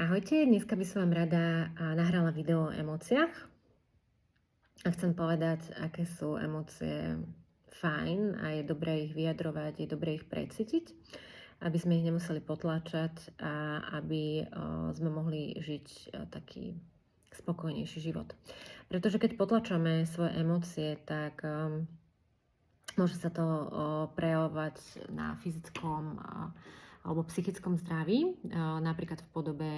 Ahojte, dneska by som vám rada nahrala video o emóciách a chcem povedať, aké sú emócie fajn a je dobré ich vyjadrovať, je dobré ich precítiť, aby sme ich nemuseli potláčať a aby sme mohli žiť taký spokojnejší život. Pretože keď potlačame svoje emócie, tak môže sa to prejavovať na fyzickom alebo psychickom zdraví, napríklad v podobe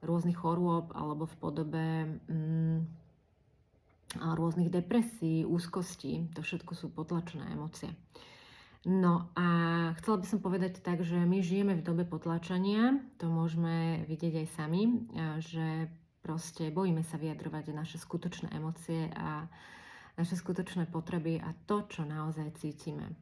rôznych chorôb alebo v podobe rôznych depresí, úzkostí. To všetko sú potlačené emócie. No a chcela by som povedať tak, že my žijeme v dobe potlačania, to môžeme vidieť aj sami, že proste bojíme sa vyjadrovať naše skutočné emócie a naše skutočné potreby a to, čo naozaj cítime.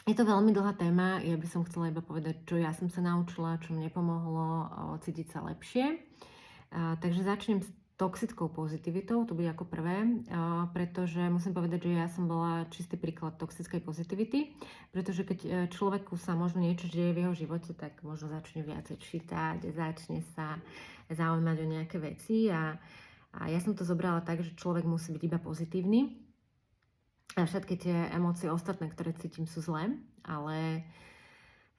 Je to veľmi dlhá téma, ja by som chcela iba povedať, čo ja som sa naučila, čo mne pomohlo cítiť sa lepšie. Takže začnem s toxickou pozitivitou, to bude ako prvé, pretože musím povedať, že ja som bola čistý príklad toxickej pozitivity, pretože keď človeku sa možno niečo deje v jeho živote, tak možno začne viacej čítať, začne sa zaujímať o nejaké veci a ja som to zobrala tak, že človek musí byť iba pozitívny a všetky tie emócie ostatné, ktoré cítim, sú zlé, ale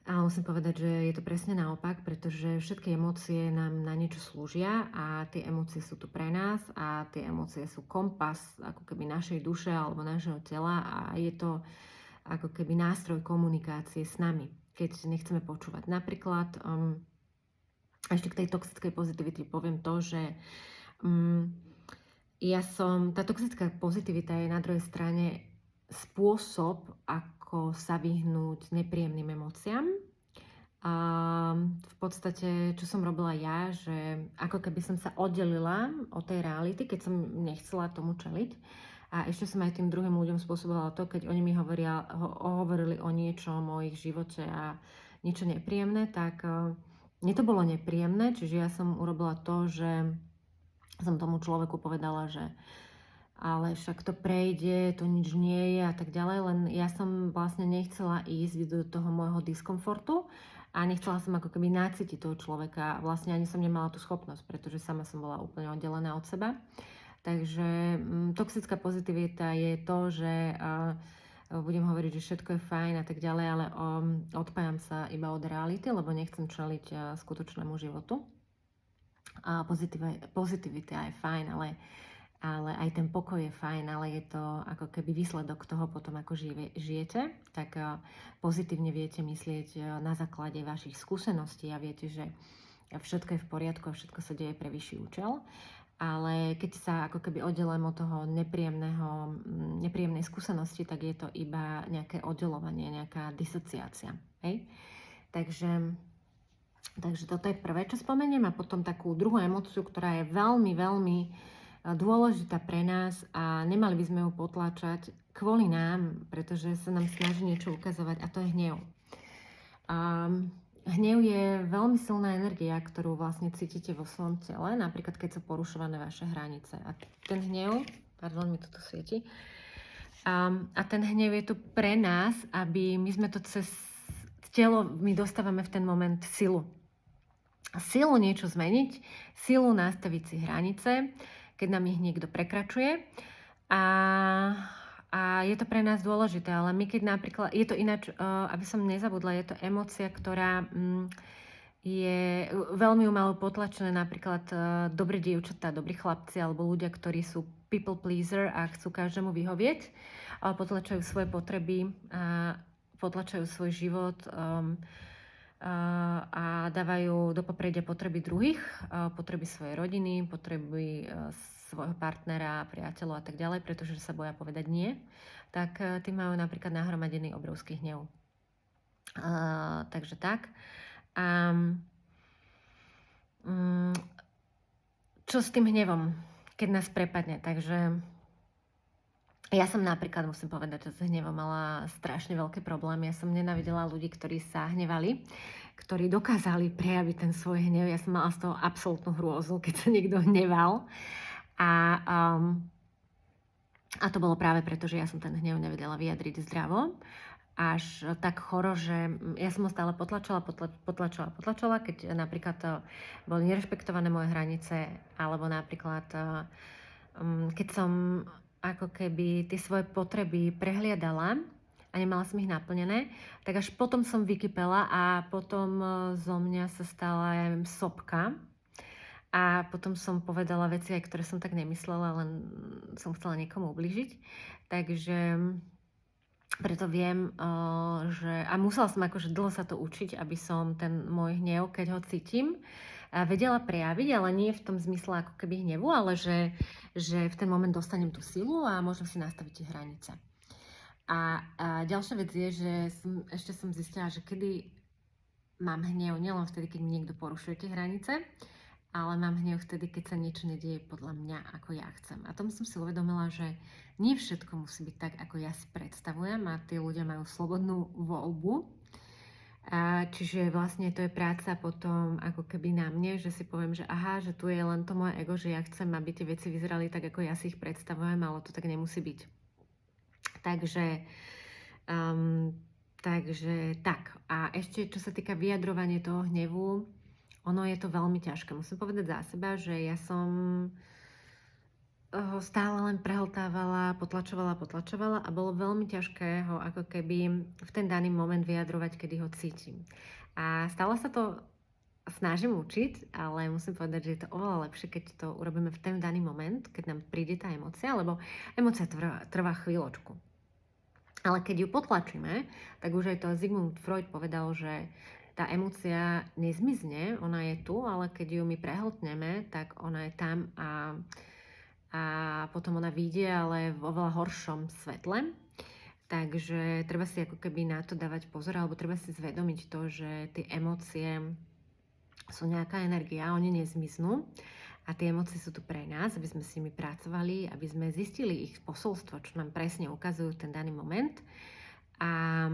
musím povedať, že je to presne naopak, pretože všetky emócie nám na niečo slúžia a tie emócie sú tu pre nás a tie emócie sú kompas ako keby našej duše alebo našeho tela a je to ako keby nástroj komunikácie s nami, keď nechceme počúvať. Napríklad ešte k tej toxickej pozitivity poviem to, že tá toxická pozitivita je na druhej strane spôsob, ako sa vyhnúť nepríjemným emóciám. A v podstate, čo som robila ja, že ako keby som sa oddelila od tej reality, keď som nechcela tomu čeliť. A ešte som aj tým druhým ľuďom spôsobovala to, keď oni mi hovorili o niečom, o ich živote a niečo nepríjemné, tak mne to bolo nepríjemné, čiže ja som urobila to, že som tomu človeku povedala, že ale však to prejde, to nič nie je a tak ďalej, len ja som vlastne nechcela ísť do toho môjho diskomfortu a nechcela som ako keby nacítiť toho človeka. Vlastne ani som nemala tú schopnosť, pretože sama som bola úplne oddelená od seba. Takže toxická pozitivita je to, že budem hovoriť, že všetko je fajn a tak ďalej, ale odpájam sa iba od reality, lebo nechcem čeliť skutočnému životu. Pozitivita je fajn, ale aj ten pokoj je fajn, ale je to ako keby výsledok toho potom, ako žijete, tak pozitívne viete myslieť na základe vašich skúseností a viete, že všetko je v poriadku a všetko sa deje pre vyšší účel. Ale keď sa ako keby oddelím od toho nepríjemnej skúsenosti, tak je to iba nejaké oddelovanie, nejaká disociácia. Hej? Takže toto je prvé, čo spomeniem, a potom takú druhú emóciu, ktorá je veľmi, veľmi dôležitá pre nás a nemali by sme ju potláčať kvôli nám, pretože sa nám snaží niečo ukazovať, a to je hnev. Hnev je veľmi silná energia, ktorú vlastne cítite vo svojom tele, napríklad keď sú porušované vaše hranice. A ten hnev, pardon, mi to tu svieti, a ten hnev je tu pre nás, aby my sme to cez telo, my dostávame v ten moment silu. Silu niečo zmeniť, silu nastaviť si hranice, keď nám ich niekto prekračuje. A je to pre nás dôležité, ale my keď napríklad, je to ináč, aby som nezabudla, je to emócia, ktorá je veľmi umalo potlačené, napríklad dobré dievčatá, dobrí chlapci alebo ľudia, ktorí sú people pleaser a chcú každému vyhovieť, ale potlačajú svoje potreby, potlačajú svoj život a dávajú do popredia potreby druhých, potreby svojej rodiny, potreby svojho partnera, priateľov a tak ďalej, pretože sa boja povedať nie, tak tí majú napríklad nahromadený obrovský hnev. Takže tak. Čo s tým hnevom, keď nás prepadne? Takže ja som napríklad, musím povedať, že s hnevom mala strašne veľké problémy. Ja som nenávidela ľudí, ktorí sa hnevali, ktorí dokázali prejaviť ten svoj hnev. Ja som mala z toho absolútnu hrôzu, keď sa niekto hneval. A to bolo práve preto, že ja som ten hnev nevedela vyjadriť zdravo. až tak choro, že ja som ho stále potlačala, keď napríklad boli nerešpektované moje hranice, alebo napríklad keď som ako keby tie svoje potreby prehliadala a nemala som ich naplnené, tak až potom som vykypela a potom zo mňa sa stala, ja neviem, sopka. A potom som povedala veci, aj ktoré som tak nemyslela, len som chcela niekomu ublížiť. Takže preto viem, že... A musela som akože dlho sa to učiť, aby som ten môj hnev, keď ho cítim, vedela prejaviť, ale nie v tom zmysle ako keby hnevu, ale že v ten moment dostanem tú silu a môžem si nastaviť tie hranice. A ďalšia vec je, že ešte som zistila, že kedy mám hnev, nielen vtedy, keď mi niekto porušuje tie hranice, ale mám hnev vtedy, keď sa niečo nedieje podľa mňa, ako ja chcem. A tomu som si uvedomila, že nie všetko musí byť tak, ako ja si predstavujem a tí ľudia majú slobodnú voľbu. Čiže vlastne to je práca potom ako keby na mne, že si poviem, že aha, že tu je len to moje ego, že ja chcem, aby tie veci vyzerali tak, ako ja si ich predstavujem, ale to tak nemusí byť. Takže tak. A ešte, čo sa týka vyjadrovania toho hnevu, ono je to veľmi ťažké. Musím povedať za seba, že ja som ho stále len prehltávala, potlačovala a bolo veľmi ťažké ho ako keby v ten daný moment vyjadrovať, kedy ho cítim. A stále sa to snažím učiť, ale musím povedať, že je to oveľa lepšie, keď to urobíme v ten daný moment, keď nám príde tá emócia, lebo emócia trvá chvíľočku. Ale keď ju potlačíme, tak už aj to Sigmund Freud povedal, že tá emócia nezmizne, ona je tu, ale keď ju my prehltneme, tak ona je tam a potom ona vyjde, ale v oveľa horšom svetle. Takže treba si ako keby na to dávať pozor, alebo treba si zvedomiť to, že tie emócie sú nejaká energia, oni nezmiznú a tie emócie sú tu pre nás, aby sme s nimi pracovali, aby sme zistili ich posolstvo, čo nám presne ukazujú ten daný moment. A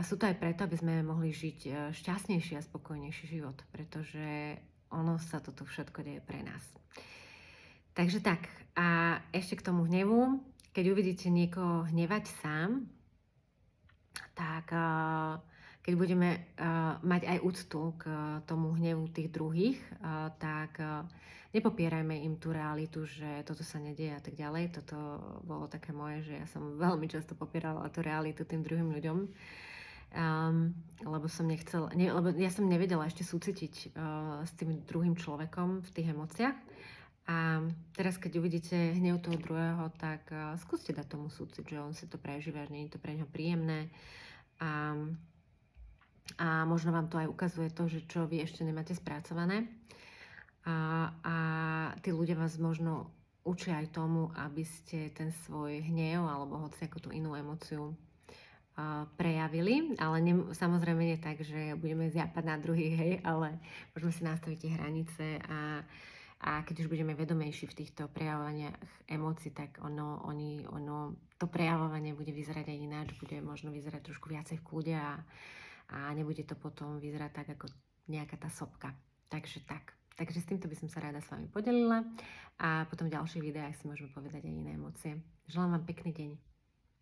sú to aj preto, aby sme mohli žiť šťastnejší a spokojnejší život, pretože ono sa toto všetko deje pre nás. Takže tak, a ešte k tomu hnevu, keď uvidíte niekoho hnevať sám, tak keď budeme mať aj úctu k tomu hnevu tých druhých, tak nepopierajme im tú realitu, že toto sa nedieje a tak ďalej. Toto bolo také moje, že ja som veľmi často popierala tú realitu tým druhým ľuďom, lebo ja som nevedela ešte súcitiť s tým druhým človekom v tých emóciách. A teraz, keď uvidíte hnev toho druhého, tak skúste dať tomu súcit, že on si to prežíva, že nie je to pre neho príjemné. A možno vám to aj ukazuje to, že čo vy ešte nemáte spracované. A tí ľudia vás možno učia aj tomu, aby ste ten svoj hnev alebo hoci ako tú inú emóciu prejavili, ale samozrejme nie tak, že budeme zjapať na druhých, hej, ale môžeme si nastaviť tie hranice a keď už budeme vedomejší v týchto prejavovaniach emócií, tak to prejavovanie bude vyzerať aj ináč, bude možno vyzerať trošku viacej v kľude a nebude to potom vyzerať tak, ako nejaká tá sopka. Takže tak. Takže s týmto by som sa rada s vami podelila a potom v ďalších videách si môžeme povedať aj iné emócie. Želám vám pekný deň.